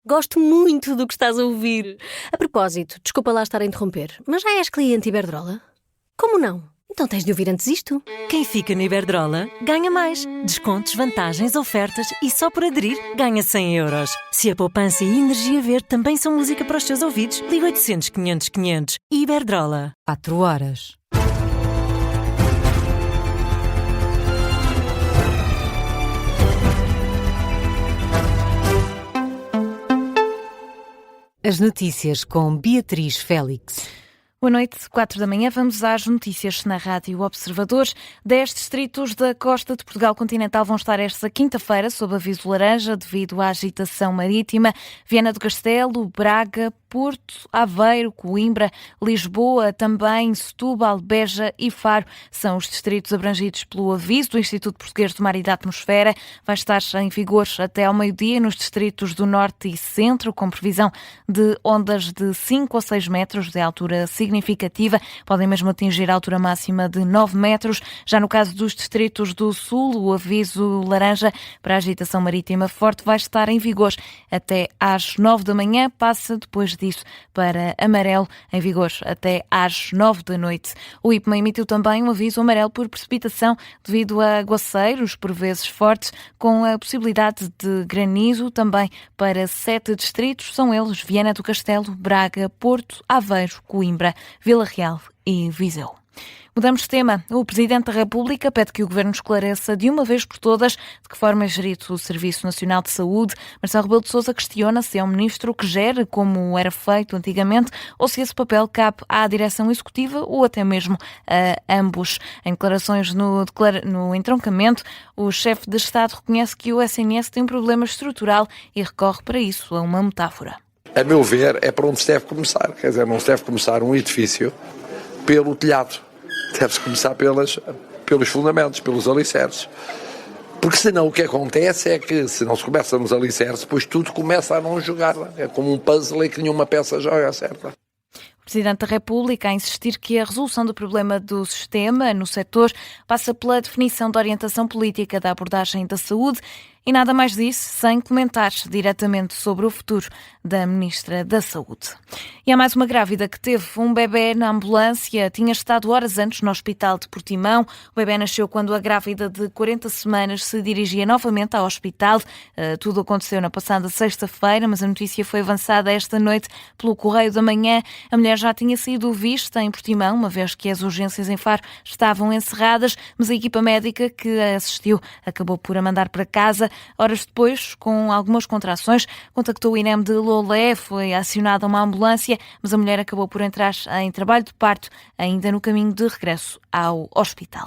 Gosto muito do que estás a ouvir. A propósito, desculpa lá estar a interromper, mas já és cliente Iberdrola? Como não? Então tens de ouvir antes isto. Quem fica no Iberdrola ganha mais. Descontos, vantagens, ofertas e só por aderir ganha 100 euros. Se a poupança e a energia verde também são música para os teus ouvidos, liga 800 500 500. Iberdrola. 4 horas. As notícias com Beatriz Félix. Boa noite, 4 da manhã, vamos às notícias na Rádio Observador. 10 distritos da costa de Portugal continental vão estar esta quinta-feira sob aviso laranja devido à agitação marítima. Viana do Castelo, Braga, Porto, Aveiro, Coimbra, Lisboa, também Setúbal, Beja e Faro são os distritos abrangidos pelo aviso do Instituto Português do Mar e da Atmosfera. Vai estar em vigor até ao meio-dia nos distritos do Norte e Centro, com previsão de ondas de 5 ou 6 metros de altura significativa. Podem mesmo atingir a altura máxima de 9 metros. Já no caso dos distritos do Sul, o aviso laranja para agitação marítima forte vai estar em vigor até às 9 da manhã, passa depois disso para amarelo, em vigor até às 9 da noite. O IPMA emitiu também um aviso amarelo por precipitação devido a aguaceiros, por vezes fortes, com a possibilidade de granizo também para 7 distritos. São eles Viana do Castelo, Braga, Porto, Aveiro, Coimbra, Vila Real e Viseu. Mudamos de tema. O Presidente da República pede que o Governo esclareça de uma vez por todas de que forma é gerido o Serviço Nacional de Saúde. Marcelo Rebelo de Sousa questiona se é um ministro que gere como era feito antigamente ou se esse papel cabe à direção executiva ou até mesmo a ambos. Em declarações no entroncamento, o chefe de Estado reconhece que o SNS tem um problema estrutural e recorre para isso a uma metáfora. A meu ver, é para onde se deve começar. Quer dizer, não se deve começar um edifício pelo telhado. Deve-se começar pelos fundamentos, pelos alicerces. Porque senão o que acontece é que, se não se começa nos alicerces, depois tudo começa a não jogar. É como um puzzle em que nenhuma peça joga certa. O Presidente da República a insistir que a resolução do problema do sistema no setor passa pela definição da orientação política da abordagem da saúde. E nada mais disse, sem comentários diretamente sobre o futuro da Ministra da Saúde. E há mais uma grávida que teve um bebê na ambulância. Tinha estado horas antes no Hospital de Portimão. O bebê nasceu quando a grávida de 40 semanas se dirigia novamente ao hospital. Tudo aconteceu na passada sexta-feira, mas a notícia foi avançada esta noite pelo Correio da Manhã. A mulher já tinha sido vista em Portimão, uma vez que as urgências em Faro estavam encerradas, mas a equipa médica que a assistiu acabou por a mandar para casa. Horas depois, com algumas contrações, contactou o INEM de Lolé, foi acionada uma ambulância, mas a mulher acabou por entrar em trabalho de parto, ainda no caminho de regresso ao hospital.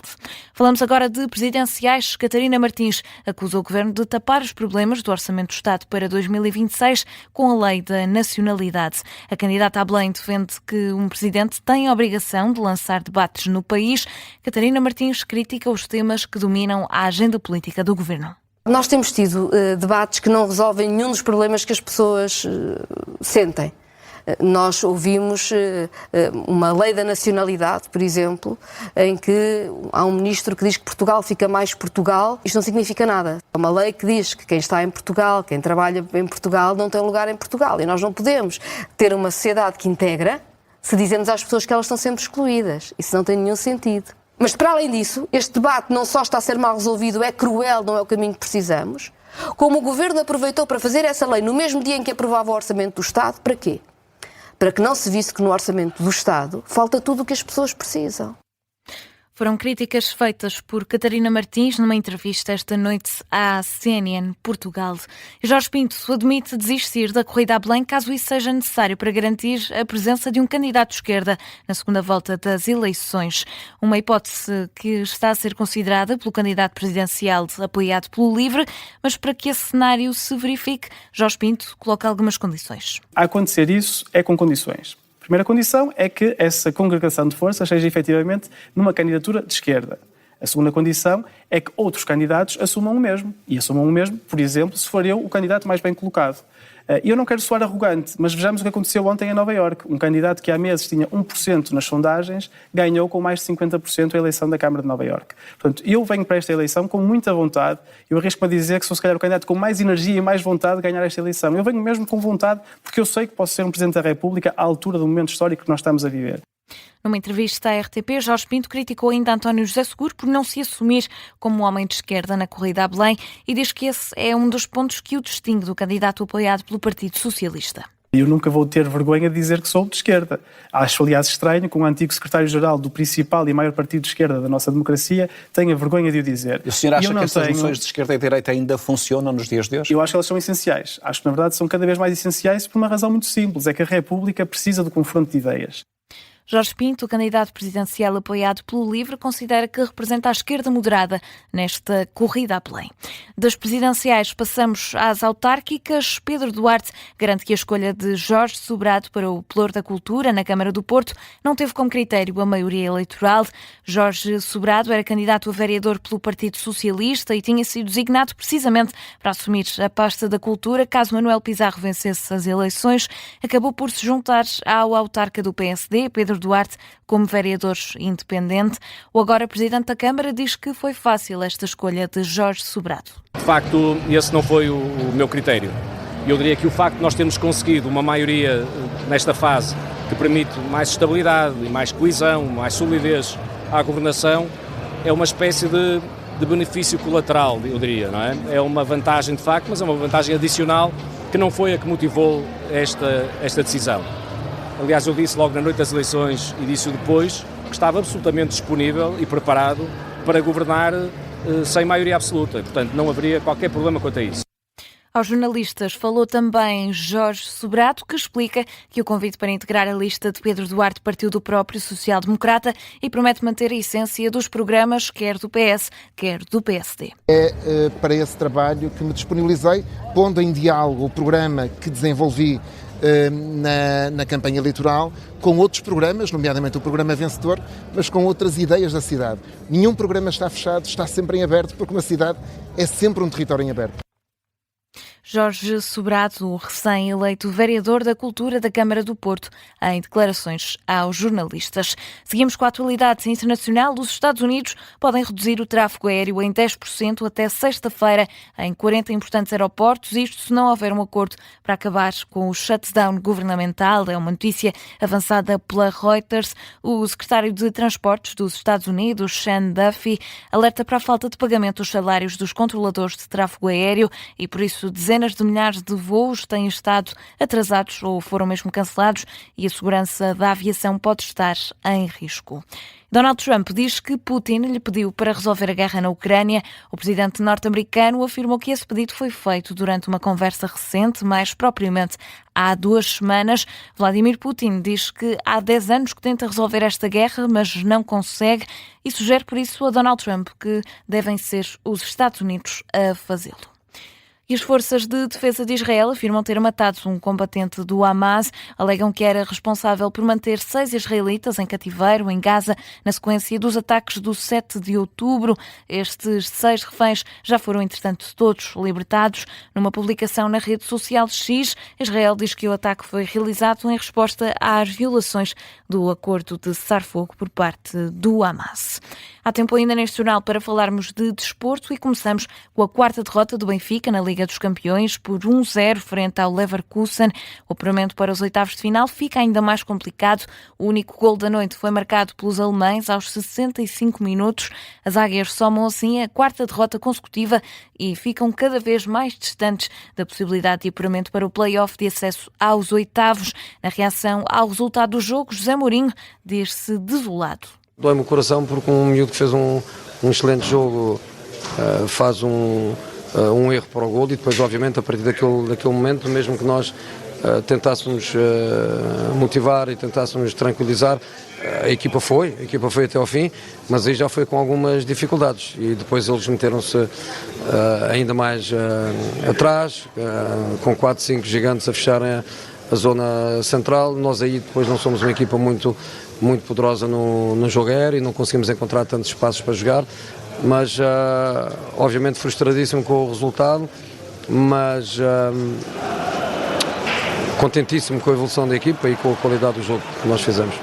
Falamos agora de presidenciais. Catarina Martins acusou o Governo de tapar os problemas do Orçamento do Estado para 2026 com a Lei da Nacionalidade. A candidata a Belém defende que um presidente tem a obrigação de lançar debates no país. Catarina Martins critica os temas que dominam a agenda política do Governo. Nós temos tido debates que não resolvem nenhum dos problemas que as pessoas sentem. Nós ouvimos uma lei da nacionalidade, por exemplo, em que há um ministro que diz que Portugal fica mais Portugal. Isto não significa nada. É uma lei que diz que quem está em Portugal, quem trabalha em Portugal, não tem lugar em Portugal. E nós não podemos ter uma sociedade que integra se dizemos às pessoas que elas estão sempre excluídas. Isso não tem nenhum sentido. Mas, para além disso, este debate não só está a ser mal resolvido, é cruel, não é o caminho que precisamos, como o Governo aproveitou para fazer essa lei no mesmo dia em que aprovava o Orçamento do Estado, para quê? Para que não se visse que no Orçamento do Estado falta tudo o que as pessoas precisam. Foram críticas feitas por Catarina Martins numa entrevista esta noite à CNN Portugal. Jorge Pinto admite desistir da corrida a Belém caso isso seja necessário para garantir a presença de um candidato de esquerda na segunda volta das eleições. Uma hipótese que está a ser considerada pelo candidato presidencial apoiado pelo LIVRE, mas para que esse cenário se verifique, Jorge Pinto coloca algumas condições. A acontecer isso é com condições. A primeira condição é que essa congregação de forças seja efetivamente numa candidatura de esquerda. A segunda condição é que outros candidatos assumam o mesmo. E assumam o mesmo, por exemplo, se for eu o candidato mais bem colocado. Eu não quero soar arrogante, mas vejamos o que aconteceu ontem em Nova Iorque. Um candidato que há meses tinha 1% nas sondagens ganhou com mais de 50% a eleição da Câmara de Nova Iorque. Portanto, eu venho para esta eleição com muita vontade. Eu arrisco-me a dizer que sou, se calhar, o candidato com mais energia e mais vontade de ganhar esta eleição. Eu venho mesmo com vontade porque eu sei que posso ser um Presidente da República à altura do momento histórico que nós estamos a viver. Numa entrevista à RTP, Jorge Pinto criticou ainda António José Seguro por não se assumir como um homem de esquerda na corrida a Belém e diz que esse é um dos pontos que o distingue do candidato apoiado pelo Partido Socialista. Eu nunca vou ter vergonha de dizer que sou de esquerda. Acho, aliás, estranho que um antigo secretário-geral do principal e maior partido de esquerda da nossa democracia tenha vergonha de o dizer. E o senhor acha que estas noções de esquerda e direita ainda funcionam nos dias de hoje? Eu acho que elas são essenciais. Acho que, na verdade, são cada vez mais essenciais por uma razão muito simples. É que a República precisa do confronto de ideias. Jorge Pinto, o candidato presidencial apoiado pelo LIVRE, considera que representa a esquerda moderada nesta corrida a Belém. Das presidenciais passamos às autárquicas. Pedro Duarte garante que a escolha de Jorge Sobrado para o Pelouro da Cultura na Câmara do Porto não teve como critério a maioria eleitoral. Jorge Sobrado era candidato a vereador pelo Partido Socialista e tinha sido designado precisamente para assumir a pasta da Cultura caso Manuel Pizarro vencesse as eleições. Acabou por se juntar ao autarca do PSD, Pedro Duarte, como vereador independente. O agora Presidente da Câmara diz que foi fácil esta escolha de Jorge Sobrado. De facto, esse não foi o meu critério. Eu diria que o facto de nós termos conseguido uma maioria nesta fase que permite mais estabilidade e mais coesão, mais solidez à governação, é uma espécie de benefício colateral, eu diria, não é? É uma vantagem de facto, mas é uma vantagem adicional que não foi a que motivou esta decisão. Aliás, eu disse logo na noite das eleições e disse depois que estava absolutamente disponível e preparado para governar sem maioria absoluta. Portanto, não haveria qualquer problema quanto a isso. Aos jornalistas falou também Jorge Sobrado, que explica que o convite para integrar a lista de Pedro Duarte partiu do próprio social-democrata e promete manter a essência dos programas, quer do PS, quer do PSD. É para esse trabalho que me disponibilizei, pondo em diálogo o programa que desenvolvi na campanha eleitoral com outros programas, nomeadamente o programa vencedor, mas com outras ideias da cidade. Nenhum programa está fechado, está sempre em aberto, porque uma cidade é sempre um território em aberto. Jorge Sobrado, o recém-eleito vereador da Cultura da Câmara do Porto, em declarações aos jornalistas. Seguimos com a atualidade internacional. Os Estados Unidos podem reduzir o tráfego aéreo em 10% até sexta-feira em 40 importantes aeroportos, isto se não houver um acordo para acabar com o shutdown governamental. É uma notícia avançada pela Reuters. O secretário de Transportes dos Estados Unidos, Sean Duffy, alerta para a falta de pagamento dos salários dos controladores de tráfego aéreo e, por isso, dezenas de milhares de voos têm estado atrasados ou foram mesmo cancelados e a segurança da aviação pode estar em risco. Donald Trump diz que Putin lhe pediu para resolver a guerra na Ucrânia. O presidente norte-americano afirmou que esse pedido foi feito durante uma conversa recente, mais propriamente há 2 semanas. Vladimir Putin diz que há 10 anos que tenta resolver esta guerra, mas não consegue e sugere por isso a Donald Trump que devem ser os Estados Unidos a fazê-lo. E as forças de defesa de Israel afirmam ter matado um combatente do Hamas. Alegam que era responsável por manter 6 israelitas em cativeiro em Gaza na sequência dos ataques do 7 de outubro. Estes 6 reféns já foram, entretanto, todos libertados. Numa publicação na rede social X, Israel diz que o ataque foi realizado em resposta às violações do acordo de cessar-fogo por parte do Hamas. Há tempo ainda neste jornal para falarmos de desporto e começamos com a 4ª derrota do Benfica na Liga dos Campeões por 1-0 frente ao Leverkusen. O apuramento para os oitavos de final fica ainda mais complicado. O único gol da noite foi marcado pelos alemães aos 65 minutos. As águias somam assim a 4ª derrota consecutiva e ficam cada vez mais distantes da possibilidade de apuramento para o play-off de acesso aos oitavos. Na reação ao resultado do jogo, José Mourinho diz-se desolado. Dói-me o coração porque um miúdo que fez um excelente jogo faz um erro para o gol e depois, obviamente, a partir daquele momento, mesmo que nós tentássemos motivar e tentássemos tranquilizar, a equipa foi até ao fim, mas aí já foi com algumas dificuldades e depois eles meteram-se ainda mais atrás, com 4, 5 gigantes a fecharem a zona central. Nós aí depois não somos uma equipa muito poderosa no jogo aéreo e não conseguimos encontrar tantos espaços para jogar, mas obviamente frustradíssimo com o resultado, mas contentíssimo com a evolução da equipa e com a qualidade do jogo que nós fizemos.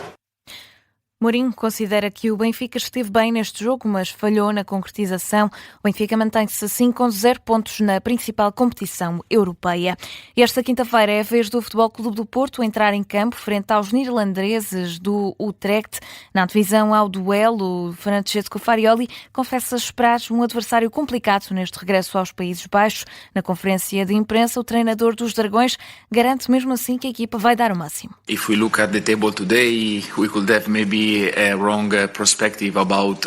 Mourinho considera que o Benfica esteve bem neste jogo, mas falhou na concretização. O Benfica mantém-se assim com 0 pontos na principal competição europeia. E esta quinta-feira é a vez do Futebol Clube do Porto entrar em campo frente aos neerlandeses do Utrecht. Na divisão ao duelo, Francesco Farioli confessa esperar um adversário complicado neste regresso aos Países Baixos. Na conferência de imprensa, o treinador dos Dragões garante mesmo assim que a equipa vai dar o máximo. If we look at the table today, we could have maybe a wrong perspective about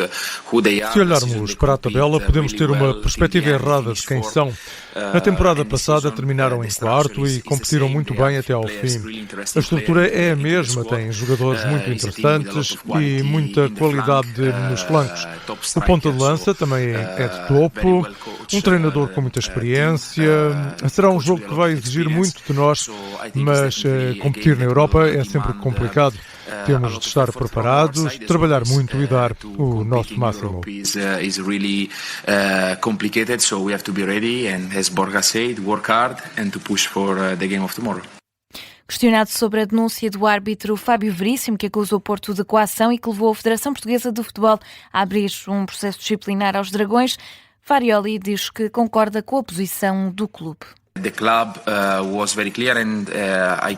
who they are. Se olharmos para a tabela, podemos ter uma perspectiva errada de quem são. Na temporada passada terminaram em quarto e competiram muito bem até ao fim. A estrutura é a mesma, tem jogadores muito interessantes e muita qualidade nos flancos. O ponta de lança também é de topo, um treinador com muita experiência. Será um jogo que vai exigir muito de nós, mas competir na Europa é sempre complicado. Temos de estar preparados, trabalhar muito e dar o nosso máximo. Is really complicated, so we have to be ready and, as Borja said, work hard and to push for the game of tomorrow. Questionado sobre a denúncia do árbitro Fábio Veríssimo, que acusou o Porto de coação e que levou a Federação Portuguesa de Futebol a abrir um processo disciplinar aos Dragões, Farioli diz que concorda com a posição do clube.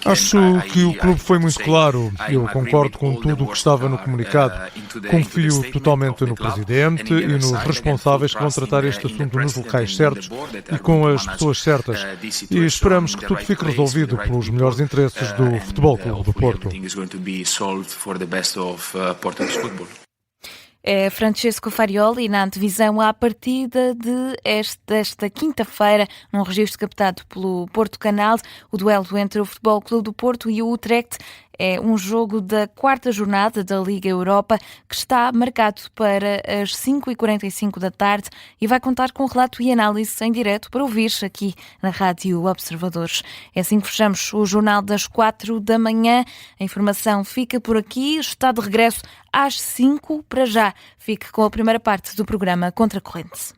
Acho que o clube foi muito claro. Eu concordo com tudo o que estava no comunicado. Confio totalmente no presidente e nos responsáveis que vão tratar este assunto nos locais certos e com as pessoas certas. E esperamos que tudo fique resolvido pelos melhores interesses do Futebol Clube do Porto. É Francesco Farioli na antevisão à partida desta quinta-feira, num registro captado pelo Porto Canal, o duelo entre o Futebol Clube do Porto e o Utrecht. É um jogo da 4ª jornada da Liga Europa que está marcado para as 5h45 da tarde e vai contar com relato e análise em direto para ouvir aqui na Rádio Observadores. É assim que fechamos o Jornal das 4 da manhã. A informação fica por aqui, está de regresso às 5 para já. Fique com a primeira parte do programa Contra a Corrente.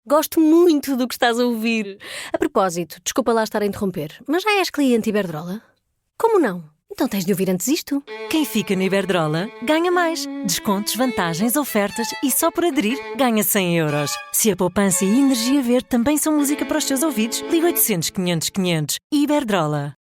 Gosto muito do que estás a ouvir. A propósito, desculpa lá estar a interromper, mas já és cliente Iberdrola? Como não? Então tens de ouvir antes isto. Quem fica na Iberdrola ganha mais. Descontos, vantagens, ofertas e só por aderir ganha 100 euros. Se a poupança e a energia verde também são música para os teus ouvidos, liga 800 500 500. Iberdrola.